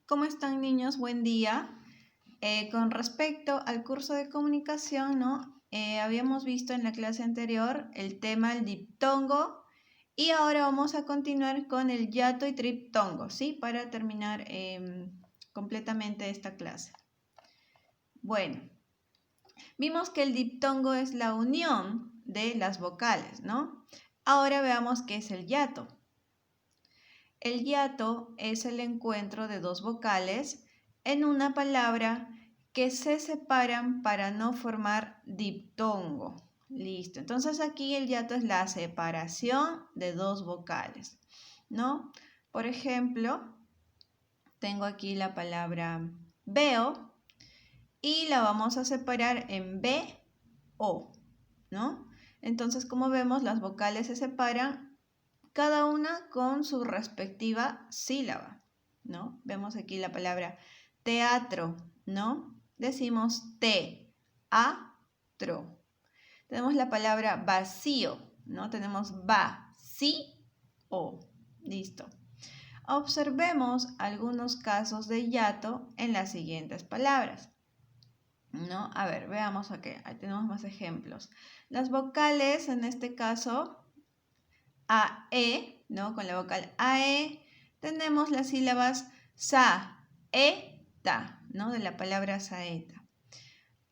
¿Cómo están, niños? Buen día. Con respecto al curso de comunicación, ¿no? Habíamos visto en la clase anterior el tema del diptongo y ahora vamos a continuar con el hiato y triptongo, ¿sí? Para terminar completamente esta clase. Bueno, vimos que el diptongo es la unión de las vocales, ¿no? Ahora veamos qué es el hiato. El hiato es el encuentro de dos vocales en una palabra que se separan para no formar diptongo. Listo. Entonces aquí el hiato es la separación de dos vocales, ¿no? Por ejemplo, tengo aquí la palabra veo y la vamos a separar en B, O, ¿no? Entonces, como vemos, las vocales se separan cada una con su respectiva sílaba, ¿no? Vemos aquí la palabra teatro, ¿no? Decimos te, a, tro. Tenemos la palabra vacío, ¿no? Tenemos va, sí, o. Listo. Observemos algunos casos de hiato en las siguientes palabras, ¿no? A ver, veamos aquí. Ahí tenemos más ejemplos. Las vocales, en este caso, AE, ¿no? Con la vocal AE tenemos las sílabas sa, e, ta, ¿no? De la palabra saeta.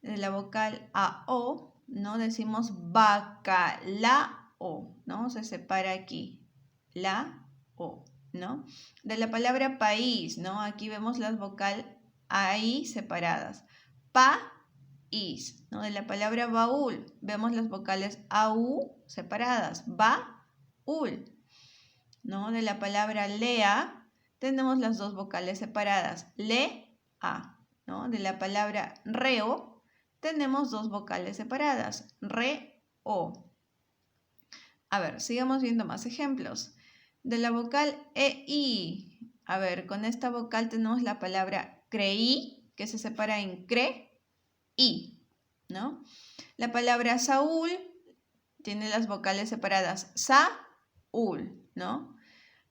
De la vocal AO, ¿no? Decimos bacalao, ¿no? Se separa aquí, la, o, ¿no? De la palabra país, ¿no? Aquí vemos las vocales AI separadas. Pa, is, ¿no? De la palabra baúl, vemos las vocales AU separadas. Ba, ul, ¿no? De la palabra lea tenemos las dos vocales separadas, le, a, ¿no? De la palabra reo tenemos dos vocales separadas, re, o. A ver, sigamos viendo más ejemplos. De la vocal EI, a ver, con esta vocal tenemos la palabra creí, que se separa en cre, i, ¿no? La palabra Saúl tiene las vocales separadas, sa, ul, ¿no?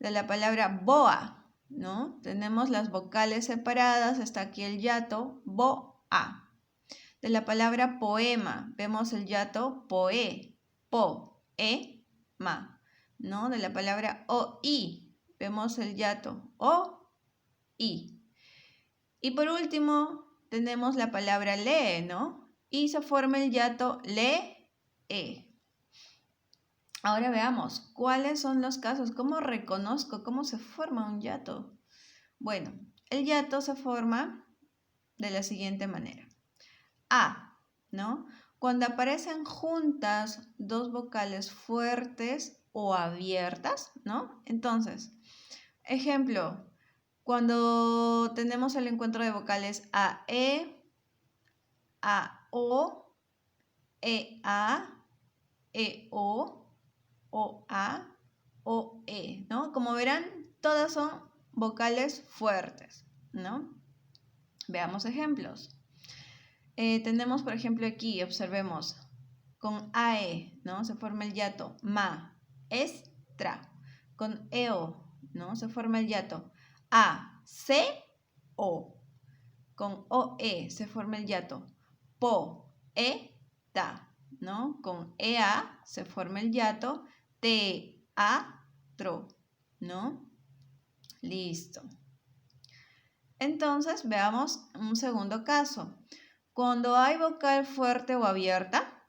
De la palabra boa, ¿no? Tenemos las vocales separadas, está aquí el hiato, boa. De la palabra poema, vemos el hiato poe, po, e, ma, ¿no? De la palabra oí, vemos el hiato o, i. Y por último, tenemos la palabra lee, ¿no? Y se forma el hiato le, e. Ahora veamos, ¿cuáles son los casos? ¿Cómo reconozco? ¿Cómo se forma un hiato? Bueno, el hiato se forma de la siguiente manera. A, ¿no? Cuando aparecen juntas dos vocales fuertes o abiertas, ¿no? Entonces, ejemplo, cuando tenemos el encuentro de vocales a, e, o, o, a, o, e, ¿no? Como verán, todas son vocales fuertes, ¿no? Veamos ejemplos. Tenemos, por ejemplo, aquí, observemos, con AE, ¿no? Se forma el hiato, ma, estra. Con EO, ¿no? Se forma el hiato, a, C, o. Con OE se forma el hiato, po, e, ta, ¿no? Con EA se forma el hiato, te, a, tro, ¿no? Listo. Entonces, veamos un segundo caso. Cuando hay vocal fuerte o abierta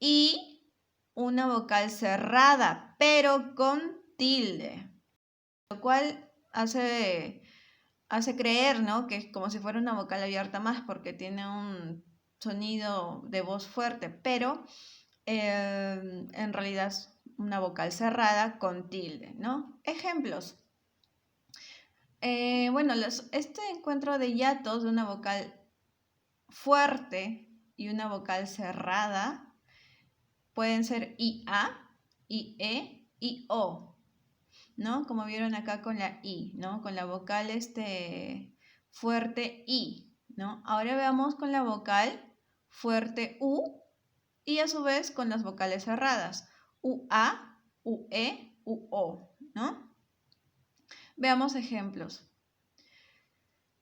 y una vocal cerrada, pero con tilde, lo cual hace creer, ¿no? Que es como si fuera una vocal abierta más porque tiene un sonido de voz fuerte, pero en realidad es una vocal cerrada con tilde, ¿no? Ejemplos. Bueno, este encuentro de hiatos de una vocal fuerte y una vocal cerrada pueden ser IA, IE, IO, ¿no? Como vieron acá con la I, ¿no? Con la vocal fuerte I, ¿no? Ahora veamos con la vocal fuerte U y a su vez con las vocales cerradas, UA, UE, UO, ¿no? Veamos ejemplos.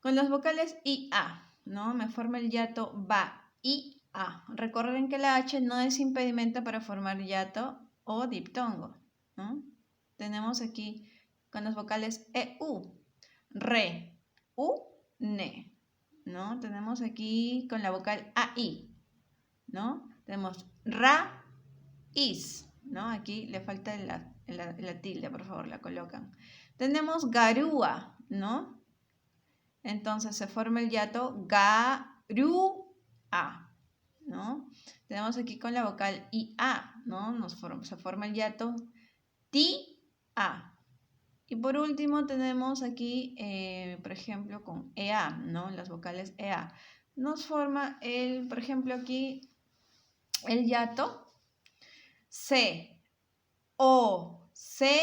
Con las vocales I, A, ¿no? Me forma el hiato ba, I, A. Recuerden que la H no es impedimento para formar hiato o diptongo, ¿no? Tenemos aquí con las vocales E, U, re, u, ne, ¿no? Tenemos aquí con la vocal AI, ¿no? Tenemos ra, is, ¿no? Aquí le falta la tilde, por favor, la colocan. Tenemos garúa, ¿no? Entonces se forma el hiato garúa, ¿no? Tenemos aquí con la vocal IA, ¿no? Se forma el hiato ti-a. Y por último tenemos aquí, por ejemplo, con EA, ¿no? Las vocales EA. Nos forma por ejemplo, aquí el hiato C, O, C,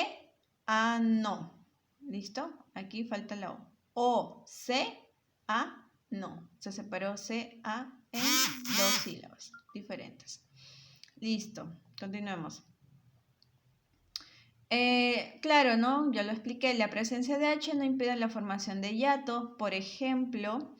A, no. ¿Listo? Aquí falta la O, C, A, no. Se separó C, A en dos sílabas diferentes. Listo. Continuemos. Claro, ¿no? Ya lo expliqué, la presencia de H no impide la formación de hiato. Por ejemplo,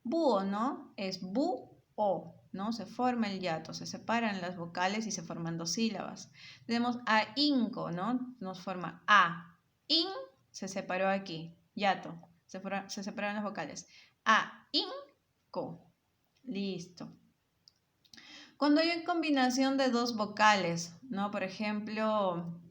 búho, ¿no? Es bu-o, ¿no? Se forma el hiato, se separan las vocales y se forman dos sílabas. Tenemos ahínco, ¿no? Nos forma a. In, se separó aquí, hiato, se separan las vocales. Ahínco, listo. Cuando hay combinación de dos vocales, ¿no? Por ejemplo,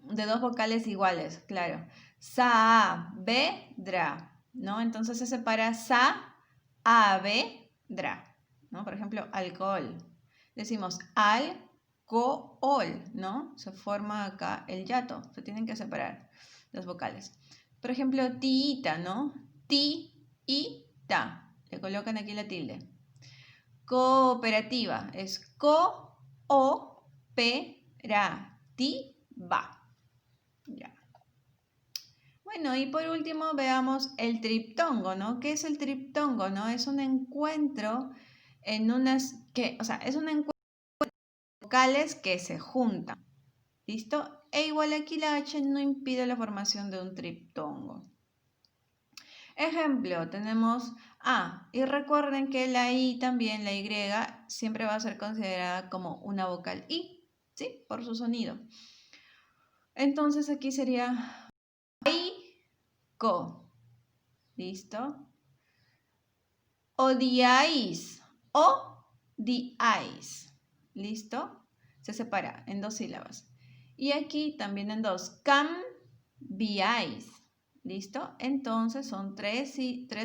de dos vocales iguales, claro. Sa, be, dra, ¿no? Entonces se separa sa, a, be, dra, ¿no? Por ejemplo, alcohol. Decimos alcohol, ¿no? Se forma acá el hiato. Se tienen que separar las vocales. Por ejemplo, tiita, ¿no? Ti, y, ta. Le colocan aquí la tilde. Cooperativa es co, o, pe, ra, ti, va. Ya. Bueno, y por último veamos el triptongo, ¿no? ¿Qué es el triptongo, no? Es un encuentro en es un encuentro de vocales que se juntan, ¿listo? E igual aquí la H no impide la formación de un triptongo. Ejemplo, tenemos A, y recuerden que la I también, la Y, siempre va a ser considerada como una vocal I, ¿sí? Por su sonido. Entonces aquí sería co, ¿listo? Odiáis, odiáis, ¿listo? Se separa en dos sílabas. Y aquí también en dos, cambiáis, ¿listo? Entonces son tres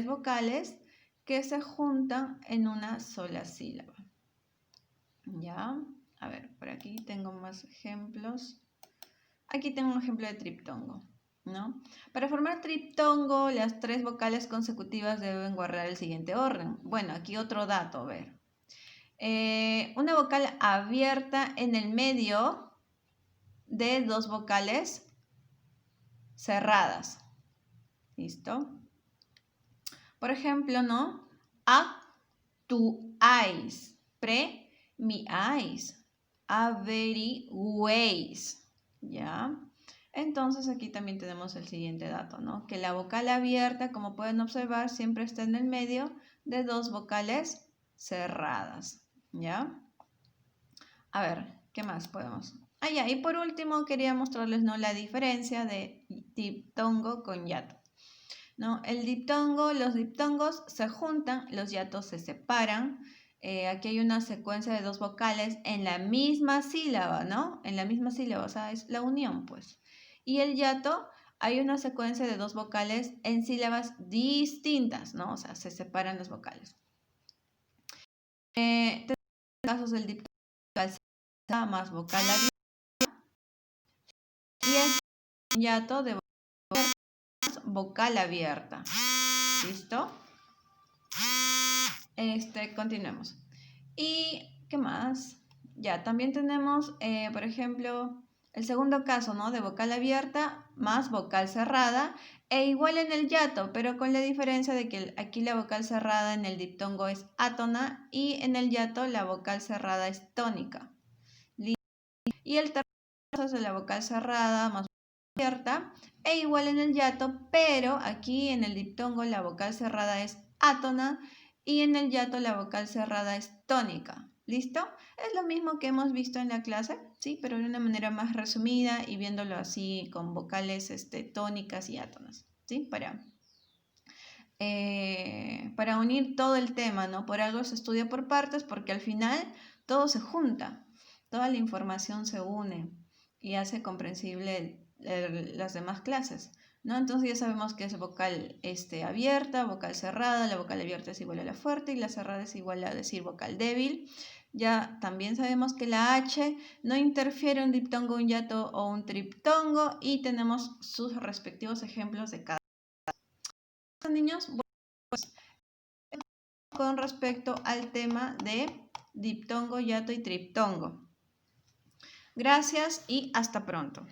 vocales que se juntan en una sola sílaba. ¿Ya? A ver, por aquí tengo más ejemplos. Aquí tengo un ejemplo de triptongo, ¿no? Para formar triptongo, las tres vocales consecutivas deben guardar el siguiente orden. Bueno, aquí otro dato, a ver. Una vocal abierta en el medio de dos vocales cerradas. ¿Listo? Por ejemplo, ¿no? Actuáis, premiáis, averigüéis. ¿Ya? Entonces aquí también tenemos el siguiente dato, ¿no? Que la vocal abierta, como pueden observar, siempre está en el medio de dos vocales cerradas, ¿ya? A ver, ¿qué más podemos? Ya, y por último quería mostrarles, ¿no? La diferencia de diptongo con hiato, ¿no? El diptongo, los diptongos se juntan, los hiatos se separan. Aquí hay una secuencia de dos vocales en la misma sílaba, ¿no? En la misma sílaba, o sea, es la unión, pues. Y el hiato, hay una secuencia de dos vocales en sílabas distintas, ¿no? O sea, se separan las vocales. Tenemos casos del diptongo más vocal abierta y el hiato de vocal abierta. ¿Listo? Continuemos. ¿Y qué más? Ya, también tenemos, por ejemplo, el segundo caso, ¿no? De vocal abierta más vocal cerrada e igual en el hiato, pero con la diferencia de que aquí la vocal cerrada en el diptongo es átona y en el hiato la vocal cerrada es tónica. Y el tercer caso es de la vocal cerrada más vocal abierta e igual en el hiato, pero aquí en el diptongo la vocal cerrada es átona y en el hiato la vocal cerrada es tónica. ¿Listo? Es lo mismo que hemos visto en la clase, ¿sí? Pero de una manera más resumida y viéndolo así con vocales tónicas y átonas, ¿sí? Para unir todo el tema, ¿no? Por algo se estudia por partes porque al final todo se junta, toda la información se une y hace comprensible las demás clases, ¿no? Entonces ya sabemos que es vocal abierta, vocal cerrada, la vocal abierta es igual a la fuerte y la cerrada es igual a decir vocal débil. Ya también sabemos que la H no interfiere un diptongo, un hiato o un triptongo y tenemos sus respectivos ejemplos de cada. Niños, con respecto al tema de diptongo, hiato y triptongo. Gracias y hasta pronto.